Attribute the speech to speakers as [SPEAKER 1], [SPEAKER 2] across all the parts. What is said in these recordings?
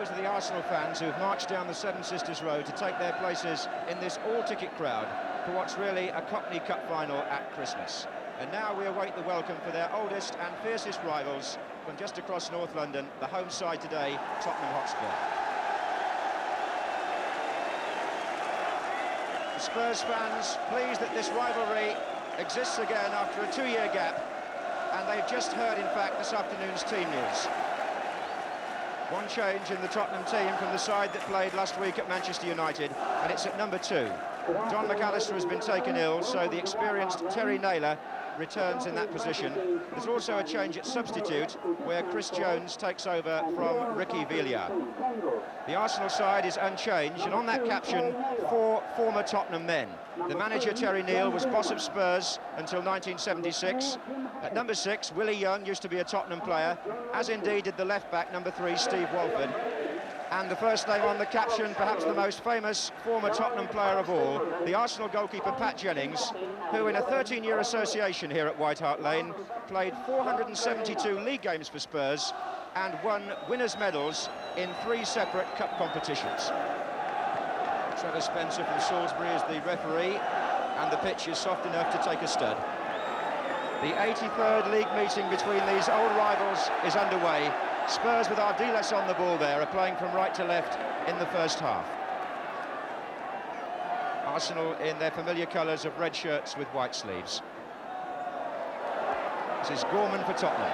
[SPEAKER 1] those are the Arsenal fans who've marched down the Seven Sisters Road to take their places in this all-ticket crowd for what's really a Cockney Cup final at Christmas. And now we await the welcome for their oldest and fiercest rivals from just across North London, the home side today, Tottenham Hotspur. The Spurs fans pleased that this rivalry exists again after a 2-year gap, and they've just heard, in fact, this afternoon's team news. One change in the Tottenham team from the side that played last week at Manchester United, and it's at number 2. John McAllister has been taken ill, so the experienced Terry Naylor returns in that position. There's also a change at substitute, where Chris Jones takes over from Ricky Villiers. The Arsenal side is unchanged, and on that caption, 4 former Tottenham men. The manager, Terry Neal, was boss of Spurs until 1976. At number 6, Willie Young used to be a Tottenham player, as indeed did the left-back, number 3, Steve Walford. And the first name on the caption, perhaps the most famous former Tottenham player of all, the Arsenal goalkeeper Pat Jennings, who in a 13-year association here at White Hart Lane played 472 league games for Spurs and won winners' medals in 3 separate cup competitions. Trevor Spencer from Salisbury is the referee, and the pitch is soft enough to take a stud. The 83rd league meeting between these old rivals is underway. Spurs, with Ardiles on the ball there, are playing from right to left in the first half. Arsenal in their familiar colours of red shirts with white sleeves. This is Gorman for Tottenham.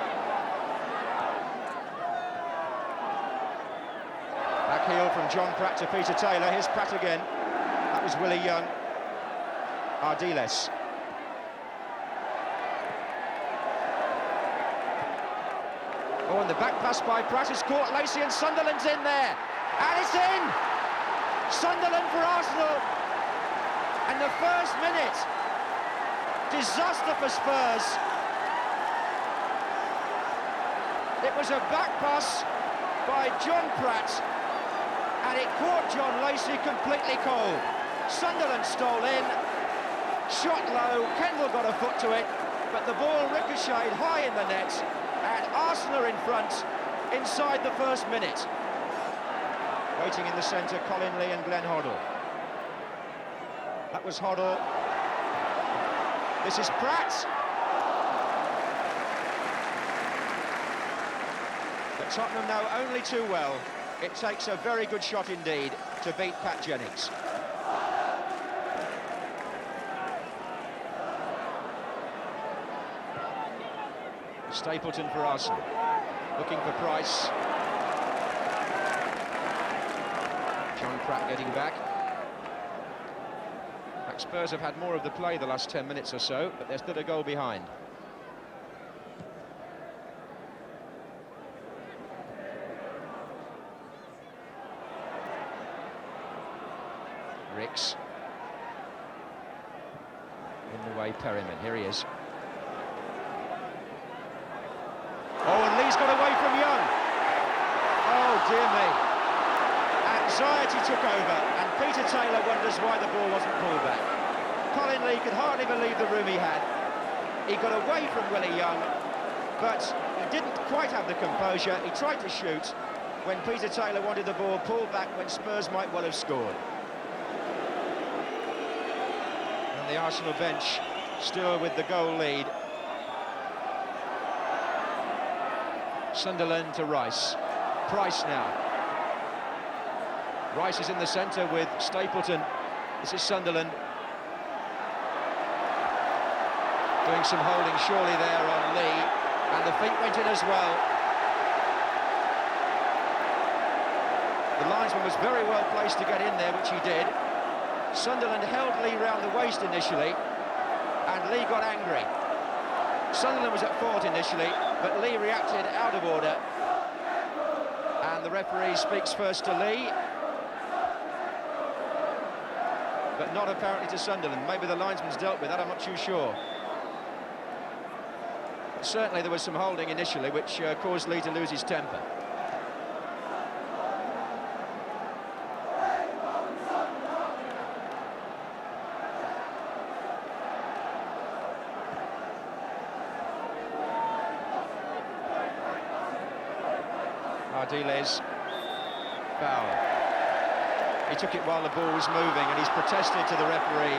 [SPEAKER 1] Back heel from John Pratt to Peter Taylor. Here's Pratt again. That was Willie Young. Ardiles. Oh, and the back pass by Pratt is caught Lacey, and Sunderland's in there. And it's in! Sunderland for Arsenal. And the first minute. Disaster for Spurs. It was a back pass by John Pratt, and it caught John Lacey completely cold. Sunderland stole in, shot low, Kendall got a foot to it, but the ball ricocheted high in the net, and Arsenal are in front inside the first minute. Waiting in the centre, Colin Lee and Glenn Hoddle. That was Hoddle. This is Pratt. But Tottenham know only too well it takes a very good shot indeed to beat Pat Jennings. Stapleton for Arsenal, looking for Price. John Pratt getting back. Spurs have had more of the play the last 10 minutes or so, but they're still a goal behind. Ricks. In the way, Perryman. Here he is. Oh, and Lee's got away from Young. Oh, dear me. Anxiety took over, and Peter Taylor wonders why the ball wasn't pulled back. Colin Lee could hardly believe the room he had. He got away from Willie Young, but he didn't quite have the composure. He tried to shoot when Peter Taylor wanted the ball pulled back when Spurs might well have scored. And the Arsenal bench still with the goal lead. Sunderland to Rice. Price now. Rice is in the centre with Stapleton. This is Sunderland. Doing some holding surely there on Lee. And the feet went in as well. The linesman was very well placed to get in there, which he did. Sunderland held Lee round the waist initially, and Lee got angry. Sunderland was at fault initially, but Lee reacted out of order. And the referee speaks first to Lee, but not apparently to Sunderland. Maybe the linesman's dealt with that, I'm not too sure. But certainly there was some holding initially, which caused Lee to lose his temper. Ardiles. foul. He took it while the ball was moving, and he's protested to the referee.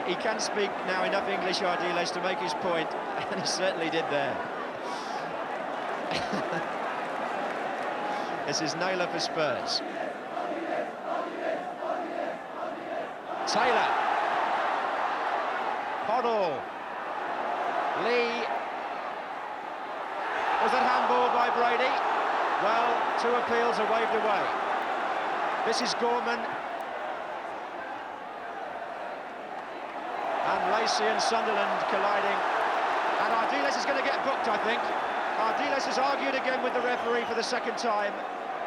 [SPEAKER 1] he can speak now enough English, Ardiles, to make his point, and he certainly did there. This is Naylor for Spurs. Taylor. Hoddle. Lee. Was that handball by Brady? Well, 2 appeals are waved away. This is Gorman. And Lacey and Sunderland colliding. And Ardiles is going to get booked, I think. Ardiles has argued again with the referee for the second time.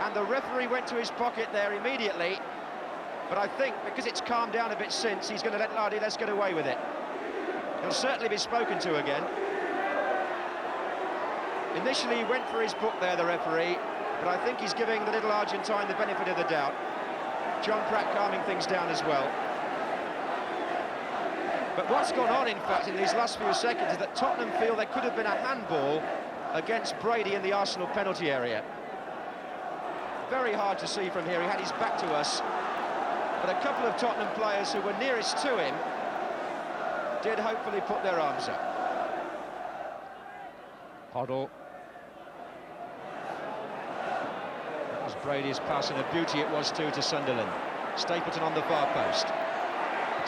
[SPEAKER 1] And the referee went to his pocket there immediately. But I think, because it's calmed down a bit since, he's going to let Ardiles get away with it. He'll certainly be spoken to again. Initially, he went for his book there, the referee, but I think he's giving the little Argentine the benefit of the doubt. John Pratt calming things down as well. But what's gone on, in fact, in these last few seconds is that Tottenham feel there could have been a handball against Brady in the Arsenal penalty area. Very hard to see from here. He had his back to us. But a couple of Tottenham players who were nearest to him did hopefully put their arms up. Hoddle. That was Brady's pass, and a beauty it was too to Sunderland. Stapleton on the far post.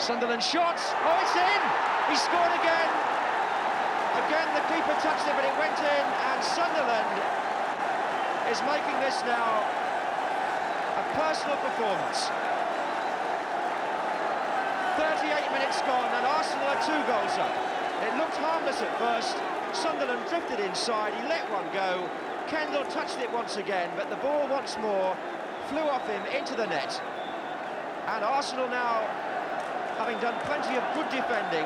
[SPEAKER 1] Sunderland shots! Oh, it's in! He scored again! Again, the keeper touched it, but it went in, and Sunderland is making this now a personal performance. 38 minutes gone, and Arsenal are 2 goals up. It looked harmless at first. Sunderland drifted inside, he let one go. Kendall touched it once again, but the ball once more flew off him into the net. And Arsenal now, having done plenty of good defending,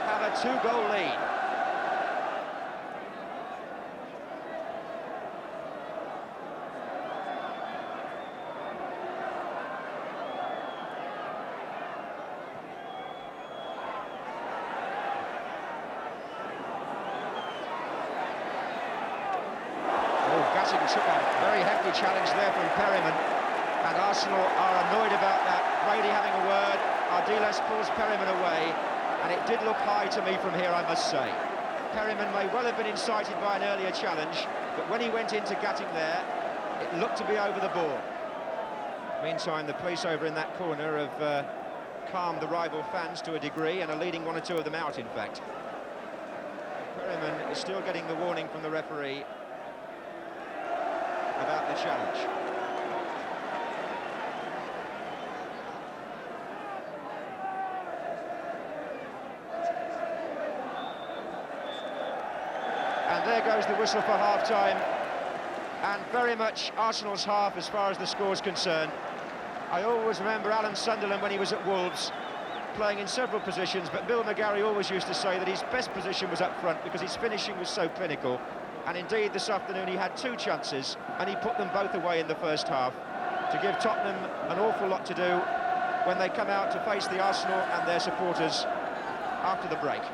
[SPEAKER 1] have a 2-goal lead. Took a very hefty challenge there from Perryman, and Arsenal are annoyed about that. Brady having a word, Ardiles pulls Perryman away, and it did look high to me from here, I must say. Perryman may well have been incited by an earlier challenge, but when he went into Gatting there, it looked to be over the ball. Meantime, the police over in that corner have calmed the rival fans to a degree, and are leading 1 or 2 of them out, in fact. Perryman is still getting the warning from the referee about the challenge. And there goes the whistle for half-time, and very much Arsenal's half as far as the score's concerned. I always remember Alan Sunderland when he was at Wolves, playing in several positions, but Bill McGarry always used to say that his best position was up front because his finishing was so clinical. And indeed, this afternoon he had 2 chances, and he put them both away in the first half, to give Tottenham an awful lot to do when they come out to face the Arsenal and their supporters after the break.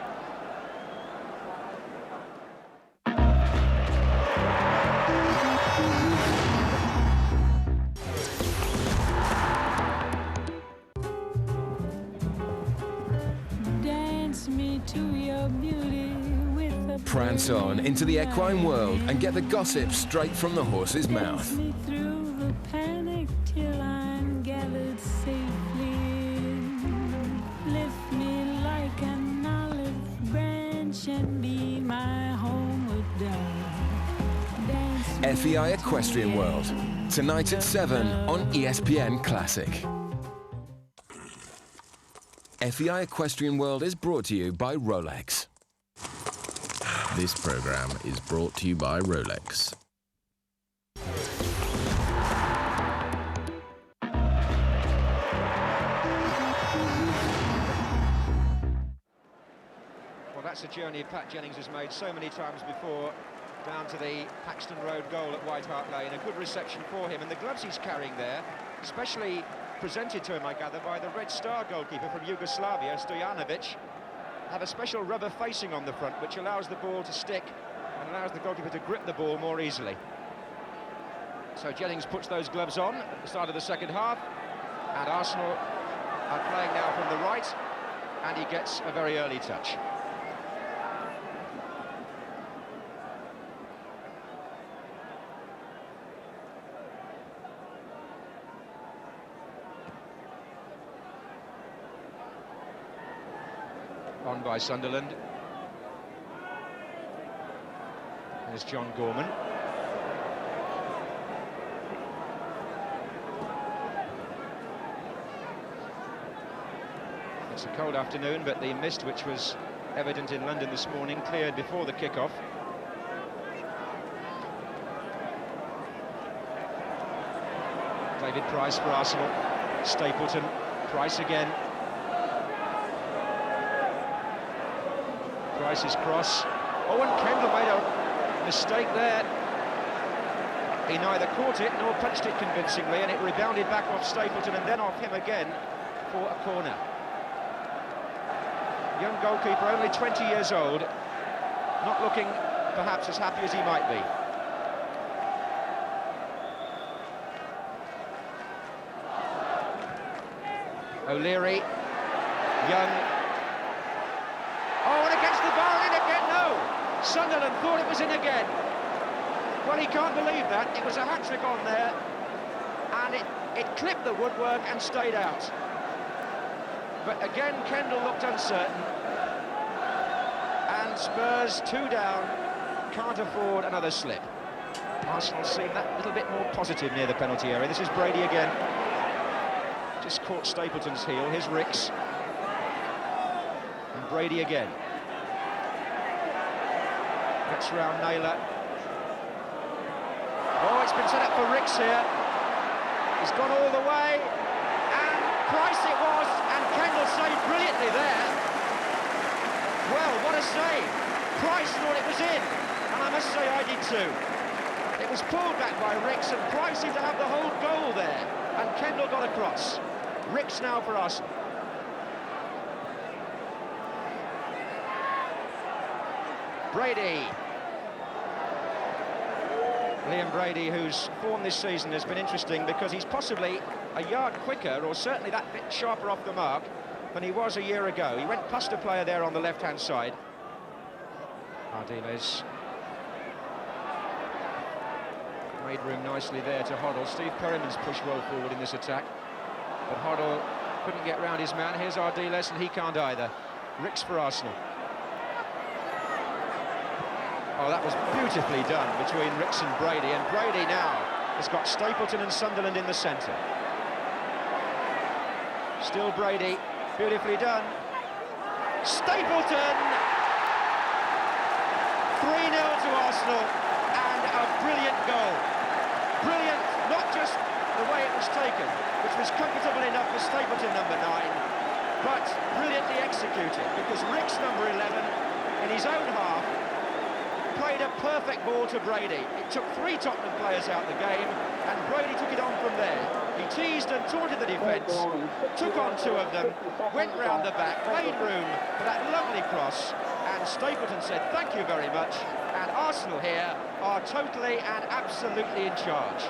[SPEAKER 2] Dance me to your beauty.
[SPEAKER 3] Prance on into the equine world and get the gossip straight from the horse's mouth.
[SPEAKER 2] Me through the panic till I'm gathered safely in. Lift me like an olive branch and be my homeward dove.
[SPEAKER 3] FEI Equestrian World, tonight at 7 on ESPN Classic. FEI Equestrian World is brought to you by Rolex.
[SPEAKER 4] This program is brought to you by Rolex.
[SPEAKER 1] Well, that's a journey Pat Jennings has made so many times before, down to the Paxton Road goal at White Hart Lane. A good reception for him, and the gloves he's carrying there, especially presented to him, I gather, by the Red Star goalkeeper from Yugoslavia, Stojanovic, have a special rubber facing on the front which allows the ball to stick and allows the goalkeeper to grip the ball more easily. So Jennings puts those gloves on at the start of the second half, and Arsenal are playing now from the right, and he gets a very early touch. On by Sunderland. There's John Gorman. It's a cold afternoon, but the mist, which was evident in London this morning, cleared before the kick-off. David Price for Arsenal. Stapleton. Price again. Price's cross. Owen Kendall made a mistake there. He neither caught it nor punched it convincingly, and it rebounded back off Stapleton and then off him again for a corner. Young goalkeeper, only 20 years old, not looking perhaps as happy as he might be. O'Leary, Young. Oh, and against the bar, in again, no! Sunderland thought it was in again. Well, he can't believe that. It was a hat-trick on there, and it clipped the woodwork and stayed out. But again, Kendall looked uncertain, and Spurs 2 down, can't afford another slip. Arsenal seem that little bit more positive near the penalty area. This is Brady again. Just caught Stapleton's heel. Here's Ricks. And Brady again. Gets round Naylor. Oh, it's been set up for Ricks here. He's gone all the way. And Price it was. And Kendall saved brilliantly there. Well, what a save. Price thought it was in. And I must say I did too. It was pulled back by Ricks, and Price seemed to have the whole goal there. And Kendall got across. Ricks now for Arsenal. Brady. Liam Brady, whose form this season has been interesting because he's possibly a yard quicker, or certainly that bit sharper off the mark than he was a year ago. He went past a player there on the left-hand side. Ardiles made room nicely there to Hoddle. Steve Perryman's pushed well forward in this attack, but Hoddle couldn't get round his man. Here's Ardiles, and he can't either. Ricks for Arsenal. Oh, that was beautifully done between Ricks and Brady, and Brady now has got Stapleton and Sunderland in the centre. Still Brady, beautifully done. Stapleton! 3-0 to Arsenal, and a brilliant goal. Brilliant, not just the way it was taken, which was comfortable enough for Stapleton, number 9, but brilliantly executed, because Ricks, number 11, in his own half, played a perfect ball to Brady. It took 3 Tottenham players out the game, and Brady took it on from there. He teased and taunted the defence, took on 2 of them, went round the back, made room for that lovely cross, and Stapleton said thank you very much, and Arsenal here are totally and absolutely in charge.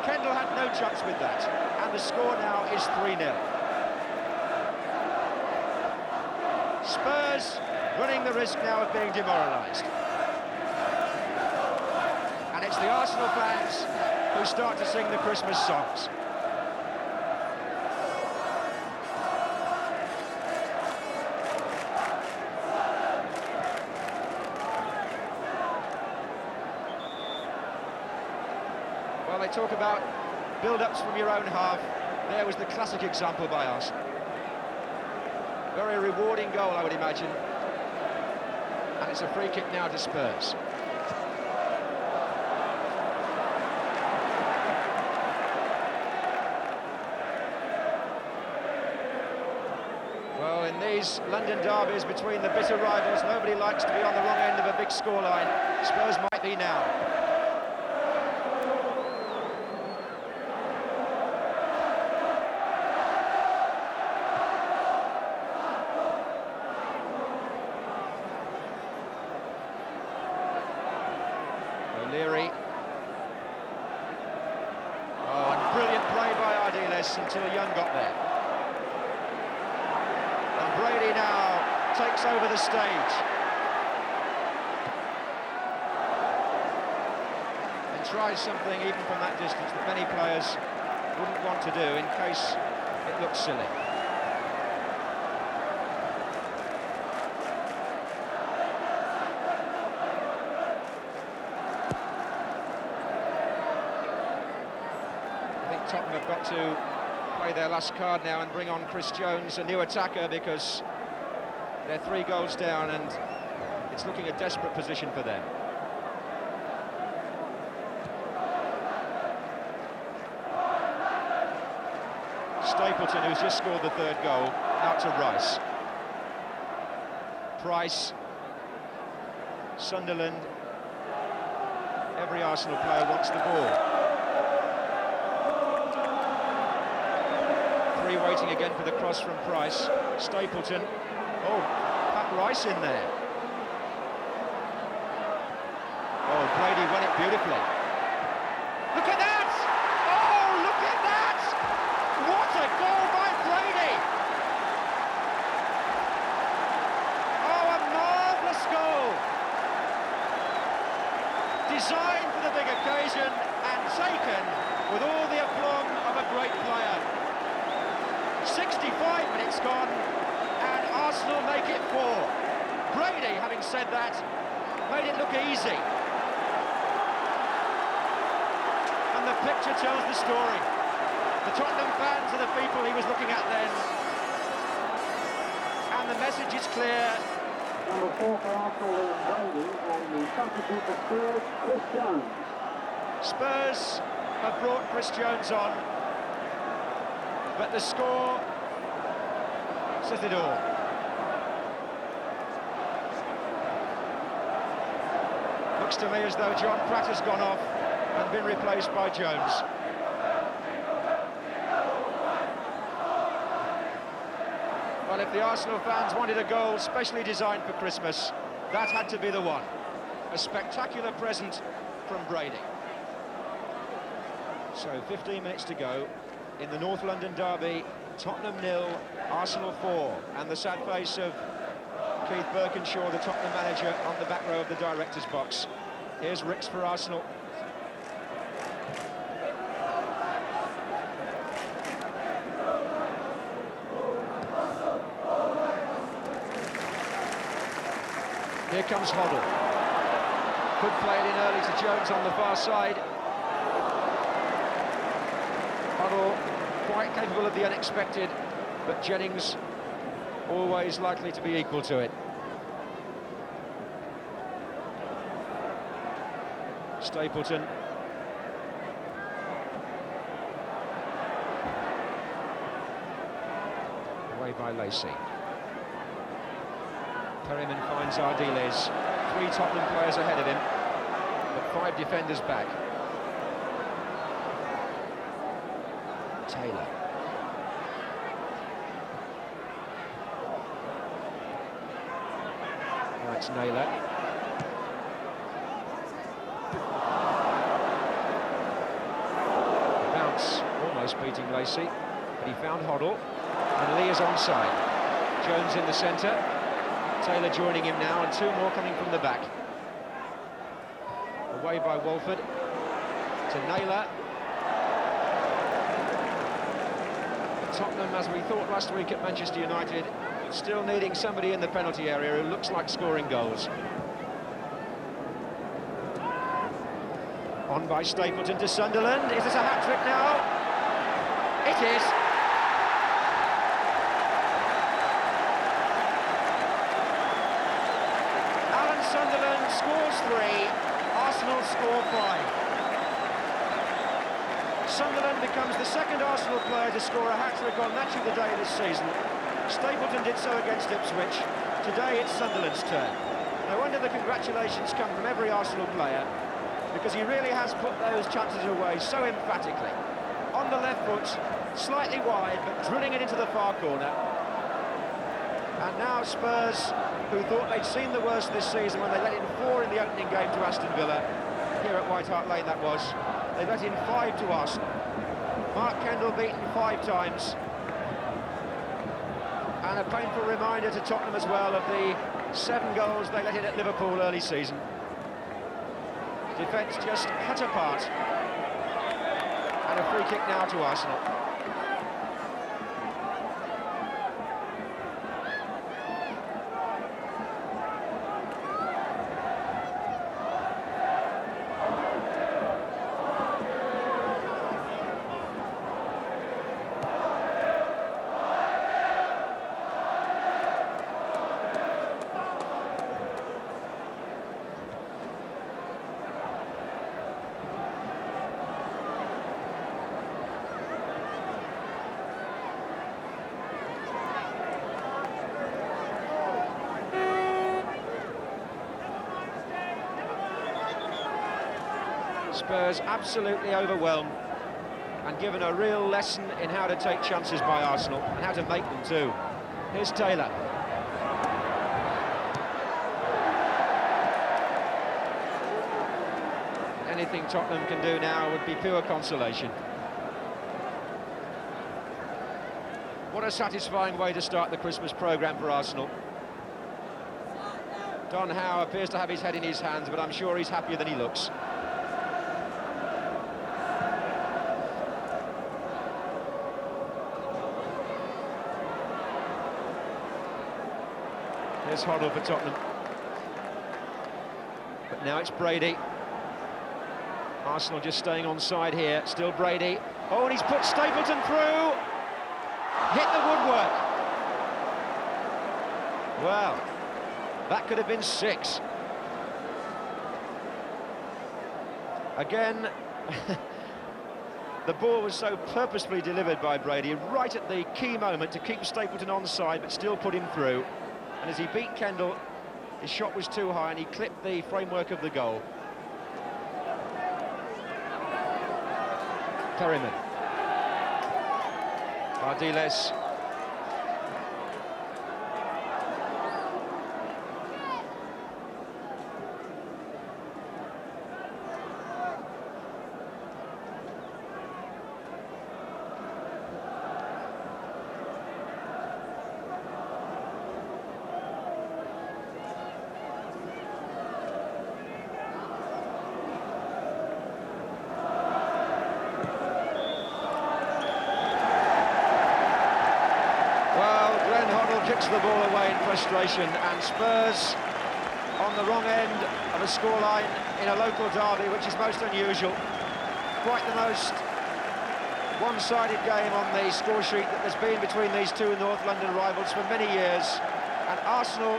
[SPEAKER 1] Kendall had no chance with that, and the score now is 3-0. Spurs running the risk now of being demoralised. And it's the Arsenal fans who start to sing the Christmas songs. Well, they talk about build-ups from your own half. There was the classic example by Arsenal. Very rewarding goal, I would imagine. And it's a free kick now to Spurs. Well, in these London derbies between the bitter rivals, nobody likes to be on the wrong end of a big scoreline. Spurs might be now. O'Leary. this until Young got there. And Brady now takes over the stage. And tries something even from that distance that many players wouldn't want to do in case it looks silly. Tottenham have got to play their last card now and bring on Chris Jones, a new attacker, because they're 3 goals down and it's looking a desperate position for them. Stapleton, who's just scored the 3rd goal, out to Rice. Price, Sunderland, every Arsenal player wants the ball. Waiting again for the cross from Price. Stapleton. Oh, Pat Rice in there. Oh, Brady won it beautifully. Look at that! Oh, look at that! What a goal by Brady! Oh, a marvellous goal! Designed for the big occasion and taken with all the aplomb of a great player. 65 minutes gone, and Arsenal make it 4. Brady, having said that, made it look easy. And the picture tells the story. The Tottenham fans are the people he was looking at then. And the message is clear.
[SPEAKER 5] Number 4 for Arsenal is Brady, and the substitute for Spurs, Chris Jones.
[SPEAKER 1] Spurs have brought Chris Jones on, but the score says it all. Looks to me as though John Pratt has gone off and been replaced by Jones. Well, if the Arsenal fans wanted a goal specially designed for Christmas, that had to be the one. A spectacular present from Brady. So 15 minutes to go in the North London derby. Tottenham 0, Arsenal 4, and the sad face of Keith Birkinshaw, the Tottenham manager, on the back row of the director's box. Here's Ricks for Arsenal. Here comes Hoddle. Could play it in early to Jones on the far side. Hoddle quite capable of the unexpected, but Jennings always likely to be equal to it. Stapleton. Away by Lacey. Perryman finds Ardiles. 3 Tottenham players ahead of him, but 5 defenders back. Taylor. That's Naylor. Bounce, almost beating Lacey, but he found Hoddle, and Lee is onside. Jones in the centre, Taylor joining him now, and 2 more coming from the back. Away by Walford, to Naylor. Tottenham, as we thought last week at Manchester United, still needing somebody in the penalty area who looks like scoring goals. On by Stapleton to Sunderland. Is this a hat-trick now? It is. Alan Sunderland scores 3, Arsenal score 5. Sunderland becomes the second Arsenal player to score a hat-trick on Match of the Day this season. Stapleton did so against Ipswich. Today it's Sunderland's turn. No wonder the congratulations come from every Arsenal player, because he really has put those chances away so emphatically. On the left foot, slightly wide, but drilling it into the far corner. And now Spurs, who thought they'd seen the worst this season when they let in 4 in the opening game to Aston Villa, here at White Hart Lane that was, they let in 5 to Arsenal. Mark Kendall beaten 5 times. And a painful reminder to Tottenham as well of the 7 goals they let in at Liverpool early season. Defence just cut apart. And a free kick now to Arsenal. Spurs absolutely overwhelmed and given a real lesson in how to take chances by Arsenal and how to make them too. Here's Taylor. Anything Tottenham can do now would be pure consolation. What a satisfying way to start the Christmas programme for Arsenal. Don Howe appears to have his head in his hands, but I'm sure he's happier than he looks. Here's Hoddle for Tottenham. But now it's Brady. Arsenal just staying on side here. Still Brady. Oh, and he's put Stapleton through. Hit the woodwork. Well, that could have been 6. Again, the ball was so purposefully delivered by Brady right at the key moment to keep Stapleton on side but still put him through. And as he beat Kendall, his shot was too high and he clipped the framework of the goal. Perryman. Ardiles. Kicks the ball away in frustration, and Spurs on the wrong end of a scoreline in a local derby, which is most unusual. Quite the most one-sided game on the score sheet that there's been between these two North London rivals for many years, and Arsenal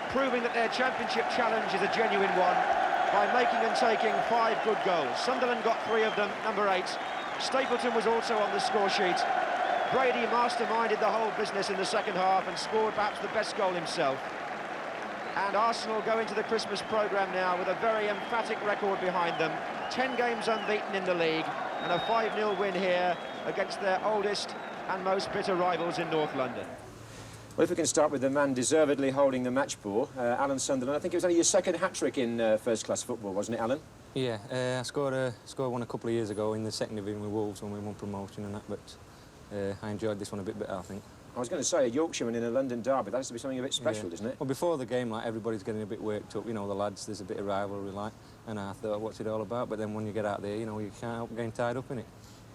[SPEAKER 1] proving that their championship challenge is a genuine one by making and taking 5 good goals. Sunderland got 3 of them, number 8. Stapleton was also on the score sheet. Brady masterminded the whole business in the second half and scored perhaps the best goal himself. And Arsenal go into the Christmas programme now with a very emphatic record behind them. 10 games unbeaten in the league and a 5-0 win here against their oldest and most bitter rivals in North London.
[SPEAKER 6] Well, if we can start with the man deservedly holding the match ball, Alan Sunderland. I think it was only your second hat-trick in first-class football, wasn't it, Alan?
[SPEAKER 7] Yeah, I scored one a couple of years ago in the second division with Wolves when we won promotion and that, but I enjoyed this one a bit better, I think.
[SPEAKER 6] I was going to say, a Yorkshireman in a London derby, that has to be something a bit special, doesn't it?
[SPEAKER 7] Well, before the game, like, everybody's getting a bit worked up, you know, the lads, there's a bit of rivalry, like, and I thought, what's it all about? But then when you get out there, you know, you can't help getting tied up in it.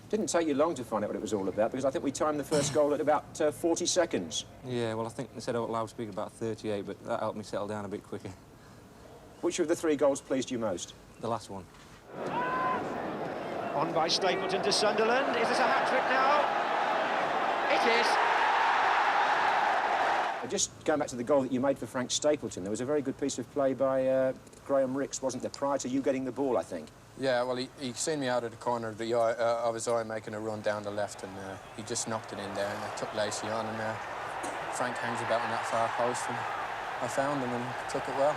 [SPEAKER 6] Didn't take you long to find out what it was all about, because I think we timed the first goal at about 40 seconds.
[SPEAKER 7] Yeah, well, I think they said out loudspeaker about 38, but that helped me settle down a bit quicker.
[SPEAKER 6] Which of the 3 goals pleased you most?
[SPEAKER 7] The last one.
[SPEAKER 1] On by Stapleton to Sunderland. Is this a hat-trick now? It is.
[SPEAKER 6] Just going back to the goal that you made for Frank Stapleton, there was a very good piece of play by Graham Ricks, wasn't there, prior to you getting the ball, I think?
[SPEAKER 8] Yeah, well, he seen me out of the corner of, of his eye making a run down the left, and he just knocked it in there, and I took Lacey on, and Frank hangs about in that far post, and I found him and took it well.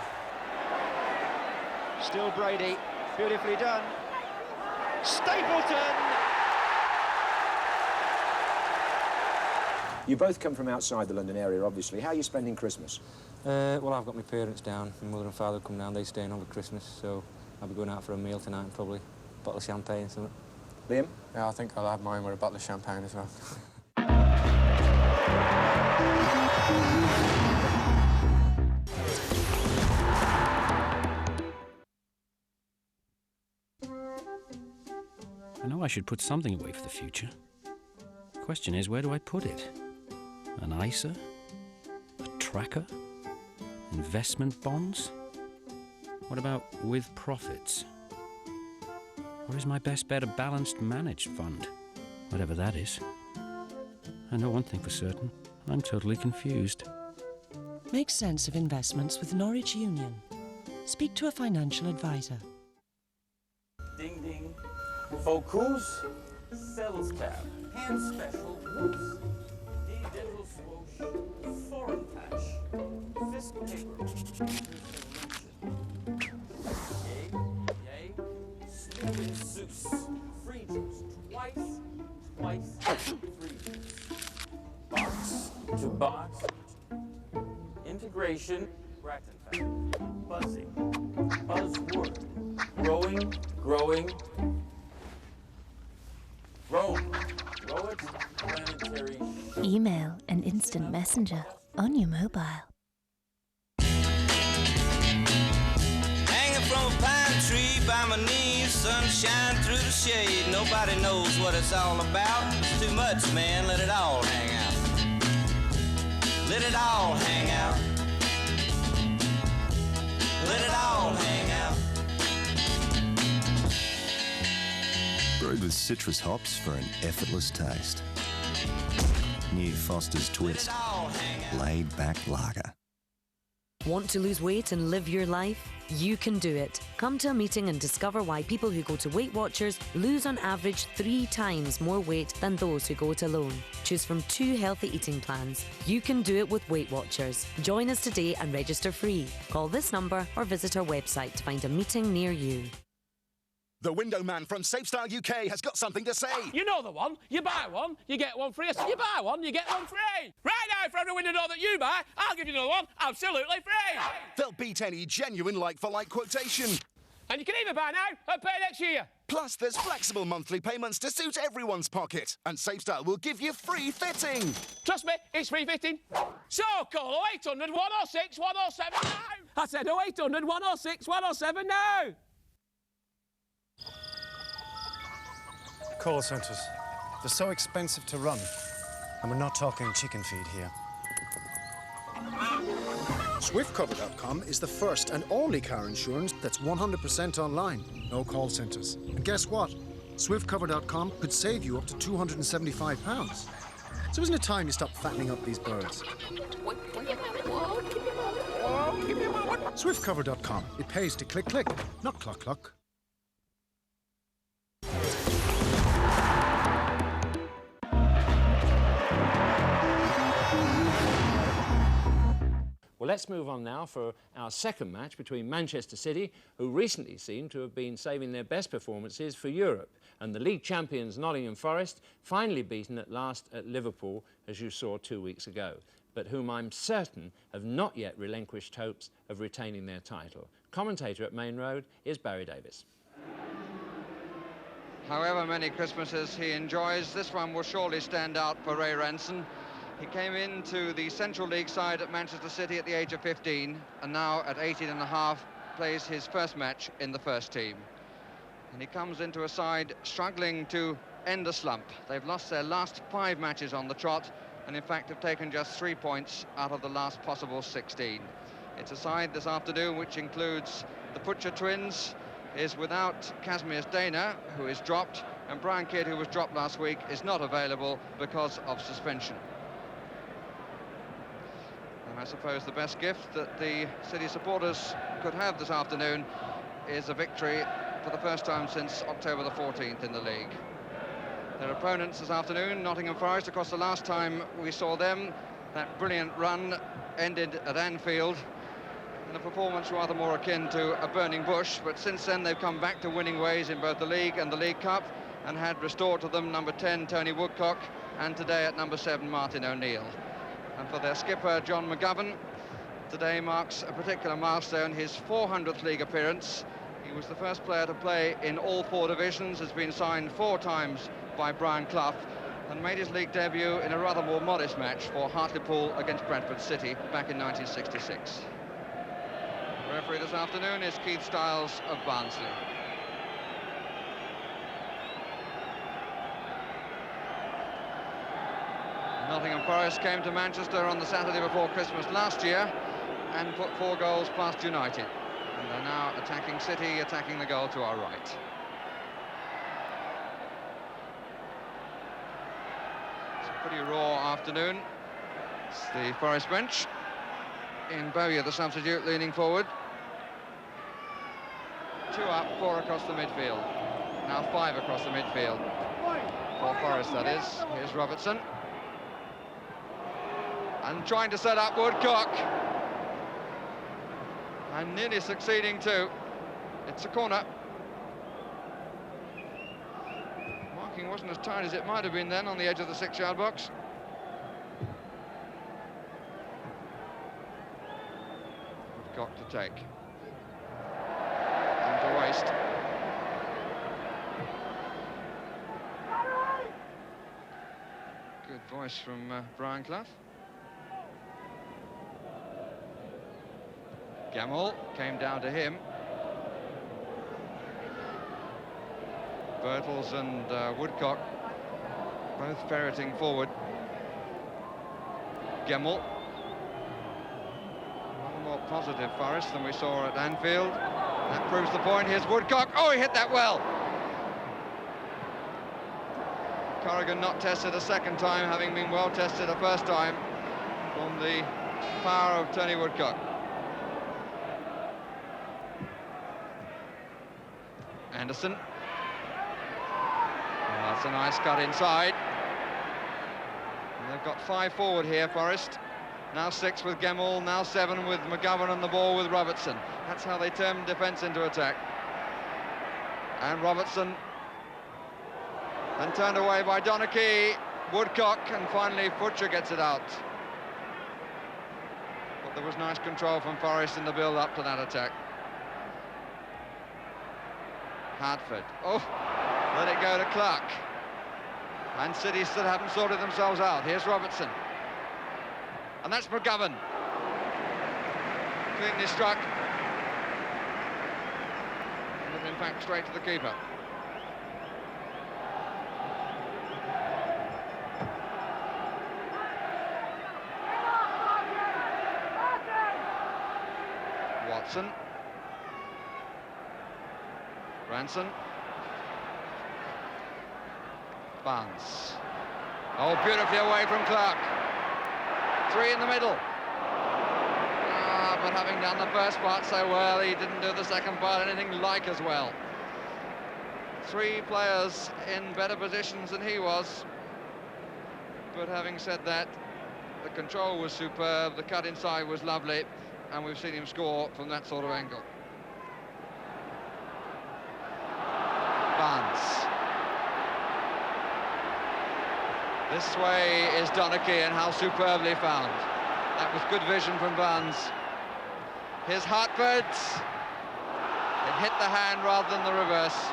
[SPEAKER 1] Still Brady, beautifully done. Stapleton!
[SPEAKER 6] You both come from outside the London area, obviously. How are you spending Christmas?
[SPEAKER 7] Well, I've got my parents down. My mother and father come down. They're staying over Christmas, so I'll be going out for a meal tonight and probably a bottle of champagne and something.
[SPEAKER 6] Liam?
[SPEAKER 8] Yeah, I think I'll have mine with a bottle of champagne as well.
[SPEAKER 9] I know I should put something away for the future. The question is, where do I put it? An ISA? A tracker? Investment bonds? What about with profits? Or is my best bet a balanced managed fund? Whatever that is. I know one thing for certain. I'm totally confused.
[SPEAKER 10] Make sense of investments with Norwich Union. Speak to a financial advisor.
[SPEAKER 11] Ding ding. Focus. Sales tab. Hand special. Whoops. Dental swoosh. Foreign patch. Fisk paper. Yay. Sleeping Zeus. Free juice. Twice. Free juice. Box to box. Integration. Rectin fact. Buzzing. Buzzword. Growing. Rome. Grow it. Planetary.
[SPEAKER 12] Email and instant messenger on your mobile.
[SPEAKER 13] Hanging from a pine tree by my knees, sunshine through the shade. Nobody knows what it's all about. It's too much, man. Let it all hang out. Let it all hang out. Let it all hang out.
[SPEAKER 14] Brewed with citrus hops for an effortless taste. New Foster's Twist. Laid back lager.
[SPEAKER 15] Want to lose weight and live your life? You can do it. Come to a meeting and discover why people who go to Weight Watchers lose on average 3 times more weight than those who go it alone. Choose from 2 healthy eating plans. You can do it with Weight Watchers. Join us today and register free. Call this number or visit our website to find a meeting near you.
[SPEAKER 16] The window man from SafeStyle UK has got something to say.
[SPEAKER 17] You know the one. You buy one, you get one free. So you buy one, you get one free. Right now, for every window door that you buy, I'll give you another one absolutely free.
[SPEAKER 16] They'll beat any genuine like-for-like quotation.
[SPEAKER 17] And you can even buy now and pay next year.
[SPEAKER 16] Plus, there's flexible monthly payments to suit everyone's pocket. And SafeStyle will give you free fitting.
[SPEAKER 17] Trust me, it's free fitting. So call 0800 106 107 now. I said 0800 106 107 now.
[SPEAKER 18] Call centres. They're so expensive to run. And we're not talking chicken feed here. SwiftCover.com is the first and only car insurance that's 100% online. No call centres. And guess what? SwiftCover.com could save you up to £275. So isn't it time you stop fattening up these birds? SwiftCover.com. It pays to click, not cluck.
[SPEAKER 7] Well, let's move on now for our second match between Manchester City, who recently seem to have been saving their best performances for Europe, and the league champions Nottingham Forest, finally beaten at last at Liverpool, as you saw 2 weeks ago, but whom I'm certain have not yet relinquished hopes of retaining their title. Commentator at Main Road is Barry Davis.
[SPEAKER 19] However many Christmases he enjoys, this one will surely stand out for Ray Ranson. He came into the Central League side at Manchester City at the age of 15, and now at 18 and a half plays his first match in the first team. And he comes into a side struggling to end a slump. They've lost their last 5 matches on the trot, and in fact have taken just 3 points out of the last possible 16. It's a side this afternoon which includes the Butcher twins, is without Kazimierz Dana, who is dropped, and Brian Kidd, who was dropped last week, is not available because of suspension. And I suppose the best gift that the City supporters could have this afternoon is a victory for the first time since October the 14th in the league. Their opponents this afternoon, Nottingham Forest, of course the last time we saw them, that brilliant run ended at Anfield in a performance rather more akin to a burning bush, but since then they've come back to winning ways in both the League and the League Cup, and had restored to them number 10 Tony Woodcock, and today at number 7 Martin O'Neill. And for their skipper John McGovern, today marks a particular milestone, his 400th league appearance. He was the first player to play in all 4 divisions, has been signed 4 times by Brian Clough, and made his league debut in a rather more modest match for Hartlepool against Bradford City back in 1966. The referee this afternoon is Keith Stiles of Barnsley. Nottingham Forest came to Manchester on the Saturday before Christmas last year and put 4 goals past United. And they're now attacking City, attacking the goal to our right. It's a pretty raw afternoon. It's the Forest bench. In Bowyer, the substitute, leaning forward. 2 up, 4 across the midfield. Now 5 across the midfield. For Forest, that is. Here's Robertson. And trying to set up Woodcock. And nearly succeeding too. It's a corner. Marking wasn't as tight as it might have been then on the edge of the 6-yard box. Woodcock to take. And to waste. Good voice from Brian Clough. Gamble came down to him. Birtles and Woodcock both ferreting forward. Gemmell. One more positive Forest than we saw at Anfield. That proves the point. Here's Woodcock. Oh, he hit that well. Corrigan not tested a second time, having been well tested a first time from the power of Tony Woodcock. Anderson. Oh, that's a nice cut inside. And they've got 5 forward here, Forest. Now 6 with Gemmell, now 7 with McGovern on the ball with Robertson. That's how they turn defence into attack. And Robertson. And turned away by Donachie. Woodcock, and finally Butcher gets it out. But there was nice control from Forest in the build-up to that attack. Hartford. Oh, let it go to Clark. And City still haven't sorted themselves out. Here's Robertson. And that's McGovern. Cleanly struck. And in fact, straight to the keeper. Watson. Ranson. Barnes. Oh, beautifully away from Clark. 3 in the middle. But having done the first part so well, he didn't do the second part anything like as well. 3 players in better positions than he was. But having said that, the control was superb, the cut inside was lovely, and we've seen him score from that sort of angle. Barnes. This way is Donachie, and how superbly found. That was good vision from Barnes. Here's Hartford. It hit the hand rather than the reverse.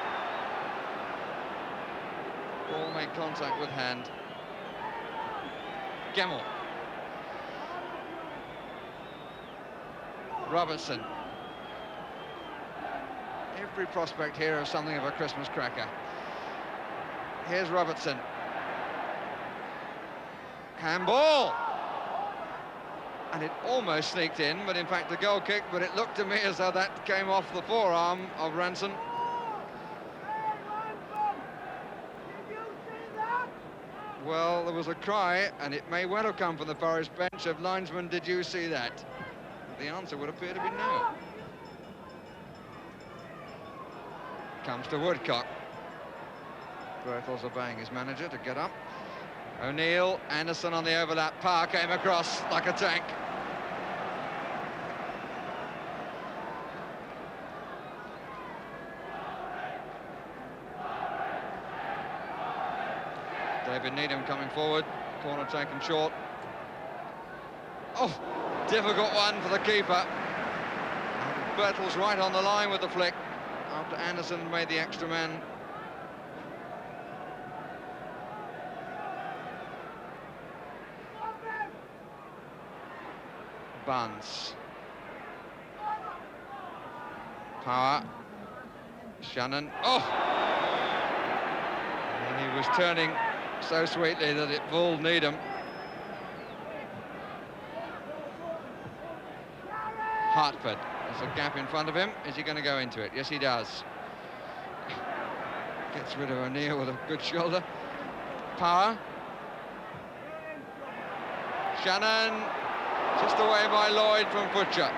[SPEAKER 19] Ball made contact with hand. Gemmell. Robertson. Every prospect here of something of a Christmas cracker. Here's Robertson. Handball! And it almost sneaked in, but in fact a goal kick, but it looked to me as though that came off the forearm of Ranson. Well, there was a cry, and it may well have come from the Forest bench of linesman, did you see that? The answer would appear to be no. Comes to Woodcock. Birtles obeying his manager to get up. O'Neill, Anderson on the overlap. Parr came across like a tank. David Needham coming forward. Corner taken short. Oh, difficult one for the keeper. Birtles right on the line with the flick. after Anderson made the extra man. Barnes. Power. Shannon. Oh! And he was turning so sweetly that it fooled Needham. Hartford. There's a gap in front of him. Is he going to go into it? Yes, he does. Gets rid of O'Neill with a good shoulder. Power. Shannon. Just away by Lloyd from Butcher.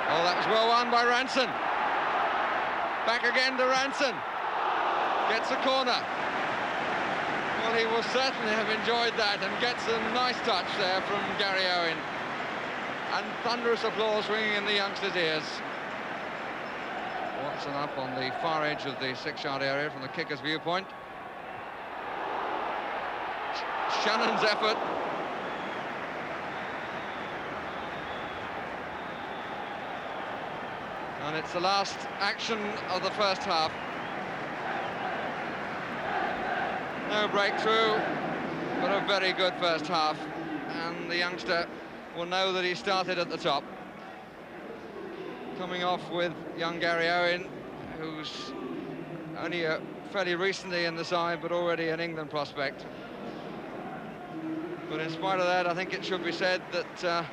[SPEAKER 19] Oh, that was well won by Ranson. Back again to Ranson. Gets a corner. Well, he will certainly have enjoyed that and gets a nice touch there from Gary Owen. And thunderous applause ringing in the youngsters' ears. Watson up on the far edge of the 6-yard area from the kicker's viewpoint. Shannon's effort. And it's the last action of the first half. No breakthrough, but a very good first half. And the youngster will know that he started at the top. Coming off with young Gary Owen, who's only fairly recently in the side, but already an England prospect. But in spite of that, I think it should be said that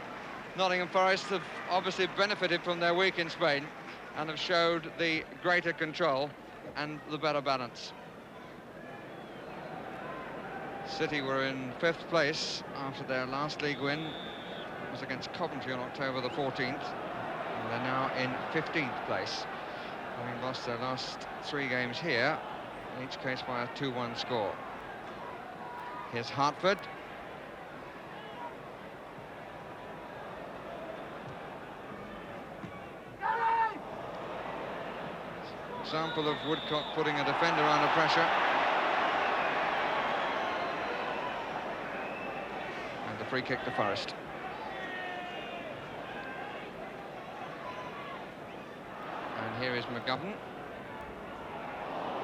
[SPEAKER 19] Nottingham Forest have obviously benefited from their week in Spain and have showed the greater control and the better balance. City were in 5th place after their last league win. It was against Coventry on October the 14th. And they're now in 15th place, having lost their last 3 games here, in each case by a 2-1 score. Here's Hartford. Example of Woodcock putting a defender under pressure. And the free kick to Forest. And here is McGovern.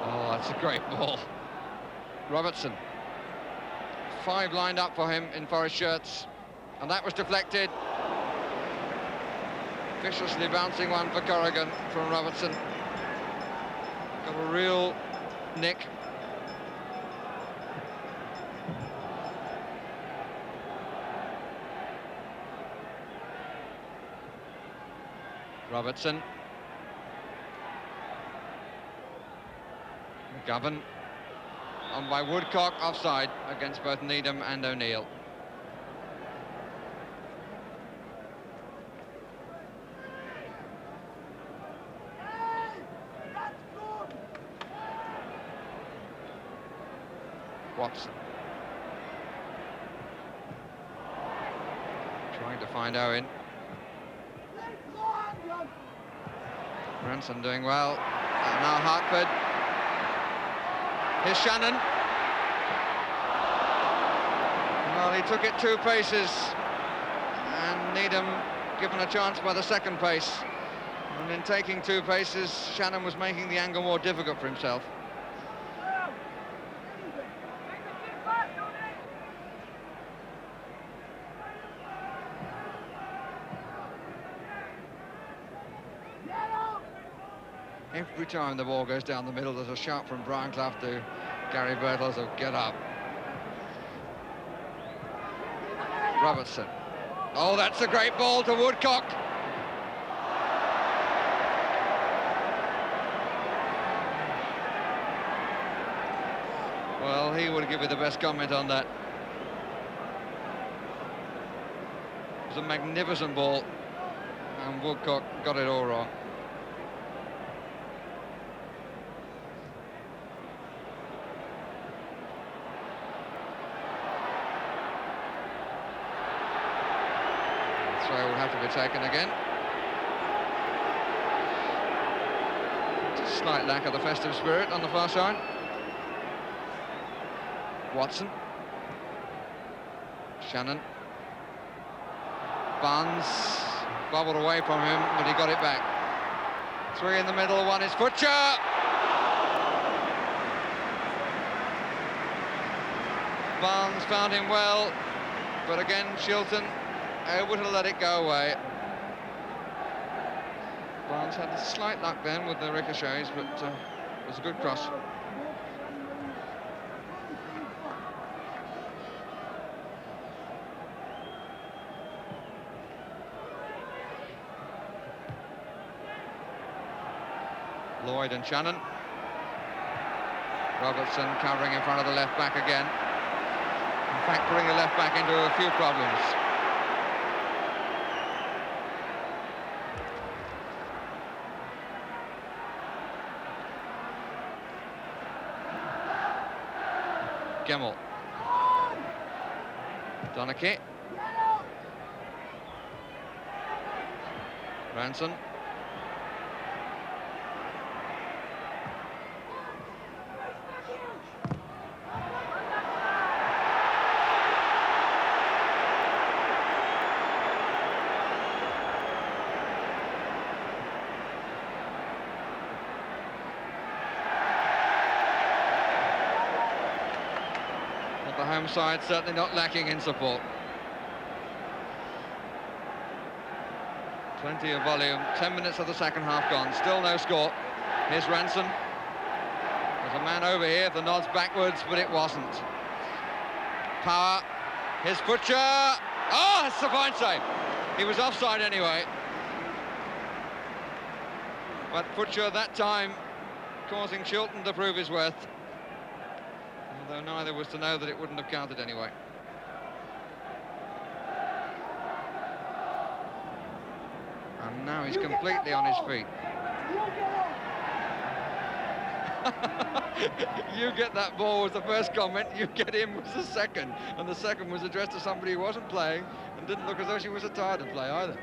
[SPEAKER 19] Oh, that's a great ball. Robertson. 5 lined up for him in Forest shirts. And that was deflected. Viciously bouncing one for Corrigan from Robertson. Got a real nick. Robertson. McGovern. On by Woodcock, offside against both Needham and O'Neill. Watson. Trying to find Owen. Ranson doing well. And now Hartford. Here's Shannon. Well, he took it 2 paces. And Needham given a chance by the 2nd pace. And in taking 2 paces, Shannon was making the angle more difficult for himself. Every time the ball goes down the middle, there's a shout from Brian Clough to Gary Birtles of get up. Robertson. Oh, that's a great ball to Woodcock. Well, he would give you the best comment on that. It was a magnificent ball, and Woodcock got it all wrong. Throw will have to be taken again. Just a slight lack of the festive spirit on the far side. Watson. Shannon. Barnes bobbled away from him, but he got it back. Three in the middle, one is Futcher. Barnes found him well, but again Shilton able to let it go away. Barnes had slight luck then with the ricochets, but it was a good cross. Lloyd and Shannon. Robertson covering in front of the left back again. In fact, putting the left back into a few problems. Gemmell. Donachie. Ranson. The home side certainly not lacking in support. Plenty of volume. 10 minutes of the second half gone. Still no score. Here's Ranson. There's a man over here. The nod's backwards, but it wasn't. Power. Here's Futcher. Oh, it's a fine save. He was offside anyway. But Futcher that time causing Shilton to prove his worth. Although neither was to know that it wouldn't have counted anyway. And now he's completely on his feet. You get that ball was the first comment, you get him was the second. And the second was addressed to somebody who wasn't playing and didn't look as though she was tired to play either.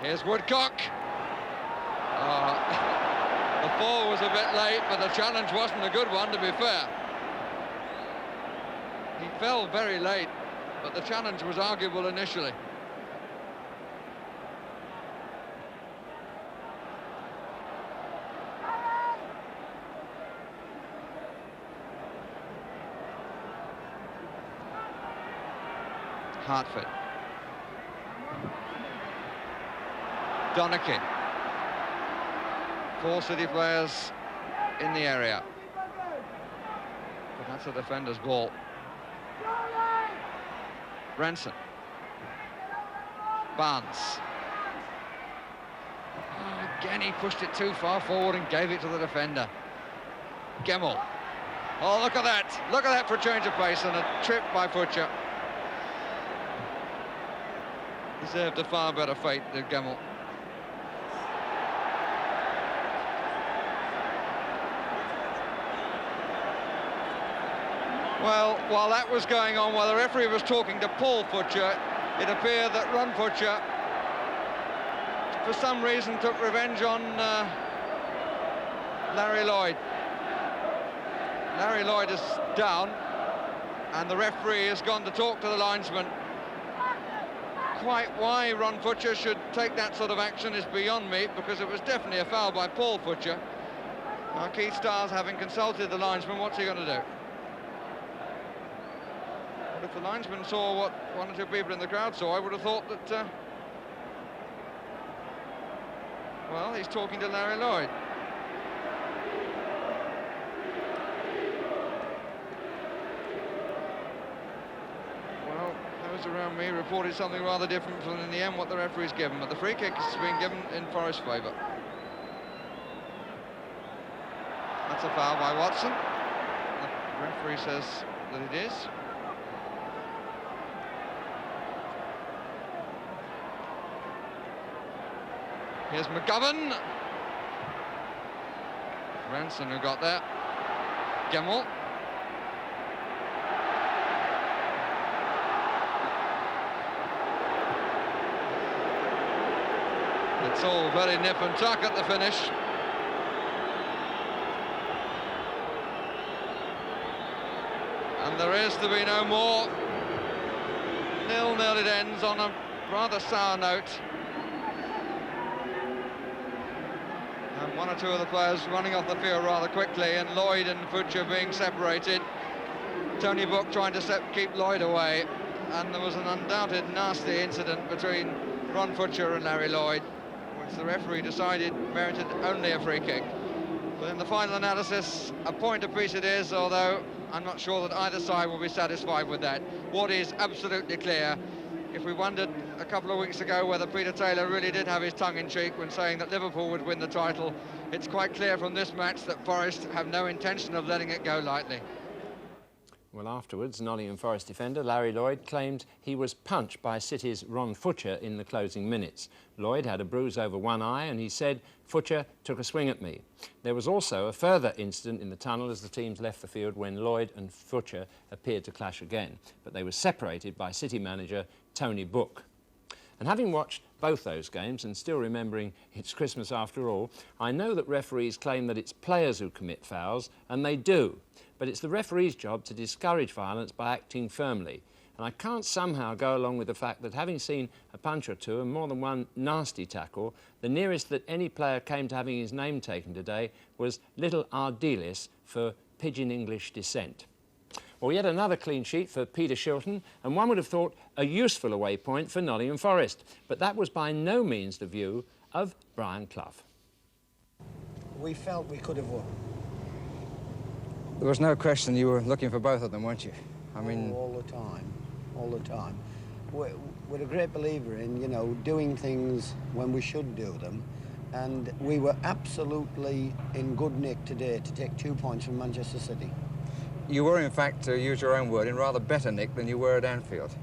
[SPEAKER 19] Here's Woodcock. The fall was a bit late, but the challenge wasn't a good one, to be fair. He fell very late, but the challenge was arguable initially. Hartford. Donachie. 4 City players in the area. But that's a defender's ball. Ranson. Barnes. Oh, again, he pushed it too far forward and gave it to the defender. Gemmell. Oh, look at that. Look at that for a change of pace and a trip by Futcher. Deserved a far better fate than Gemmell. Well, while that was going on, while the referee was talking to Paul Futcher, it appeared that Ron Futcher, for some reason, took revenge on Larry Lloyd. Larry Lloyd is down, and the referee has gone to talk to the linesman. Quite why Ron Futcher should take that sort of action is beyond me, because it was definitely a foul by Paul Futcher. Now, Keith Stiles, having consulted the linesman, what's he going to do? But if the linesman saw what one or two people in the crowd saw, I would have thought that, well, he's talking to Larry Lloyd. Well, those around me reported something rather different from, in the end, what the referee's given. But the free kick has been given in Forest's favour. That's a foul by Watson. The referee says that it is. Here's McGovern. Ranson who got there. Gemmell. It's all very nip and tuck at the finish. And there is to be no more. 0-0 it ends on a rather sour note. And one or two of the players running off the field rather quickly, and Lloyd and Futcher being separated. Tony Book trying to keep Lloyd away, and there was an undoubted nasty incident between Ron Futcher and Larry Lloyd, which the referee decided merited only a free kick. But in the final analysis, a point apiece it is, although I'm not sure that either side will be satisfied with that. What is absolutely clear, if we wondered a couple of weeks ago whether Peter Taylor really did have his tongue in cheek when saying that Liverpool would win the title, it's quite clear from this match that Forest have no intention of letting it go lightly.
[SPEAKER 7] Well, afterwards, Nottingham Forest defender Larry Lloyd claimed he was punched by City's Ron Futcher in the closing minutes. Lloyd had a bruise over one eye, and he said, "Futcher took a swing at me." There was also a further incident in the tunnel as the teams left the field when Lloyd and Futcher appeared to clash again, but they were separated by City manager Tony Book. And having watched both those games and still remembering it's Christmas after all, I know that referees claim that it's players who commit fouls, and they do. But it's the referee's job to discourage violence by acting firmly. And I can't somehow go along with the fact that having seen a punch or two and more than one nasty tackle, the nearest that any player came to having his name taken today was little Ardelis for Pidgin English descent. Well, yet another clean sheet for Peter Shilton, and one would have thought a useful away point for Nottingham Forest. But that was by no means the view of Brian Clough.
[SPEAKER 20] We felt we could have won.
[SPEAKER 21] There was no question you were looking for both of them, weren't you? I mean...
[SPEAKER 20] all the time, all the time. We're a great believer in, you know, doing things when we should do them. And we were absolutely in good nick today to take 2 points from Manchester City.
[SPEAKER 21] You were, in fact, to use your own word, in rather better nick than you were at Anfield.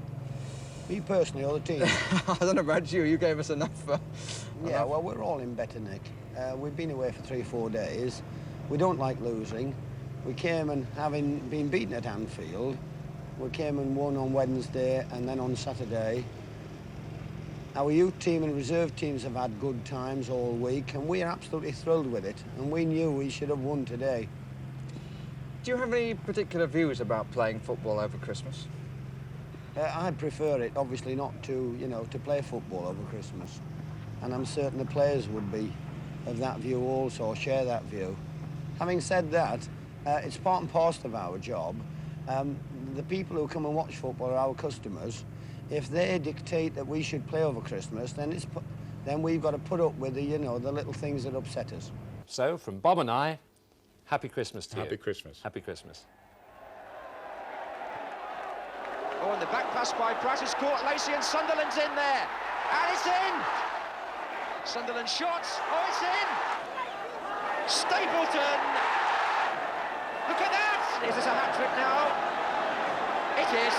[SPEAKER 20] Me personally, or the team?
[SPEAKER 21] I don't know about you. You gave us enough.
[SPEAKER 20] Yeah, well, we're all in better nick. We've been away for 3 or 4 days. We don't like losing. We came and, having been beaten at Anfield, we came and won on Wednesday and then on Saturday. Our youth team and reserve teams have had good times all week, and we are absolutely thrilled with it. And we knew we should have won today.
[SPEAKER 21] Do you have any particular views about playing football over Christmas?
[SPEAKER 20] I'd prefer it, obviously, not to, you know, to play football over Christmas. And I'm certain the players would be of that view also, share that view. Having said that, it's part and parcel of our job. The people who come and watch football are our customers. If they dictate that we should play over Christmas, then we've got to put up with the, you know, the little things that upset us.
[SPEAKER 7] So, from Bob and I, Happy Christmas to you.
[SPEAKER 22] Happy Christmas.
[SPEAKER 7] Happy Christmas.
[SPEAKER 1] Oh, and the back pass by Pratt is caught. Lacey and Sunderland's in there. And it's in! Sunderland shots. Oh, it's in! Stapleton! Look at that! Is this a hat-trick now? It is.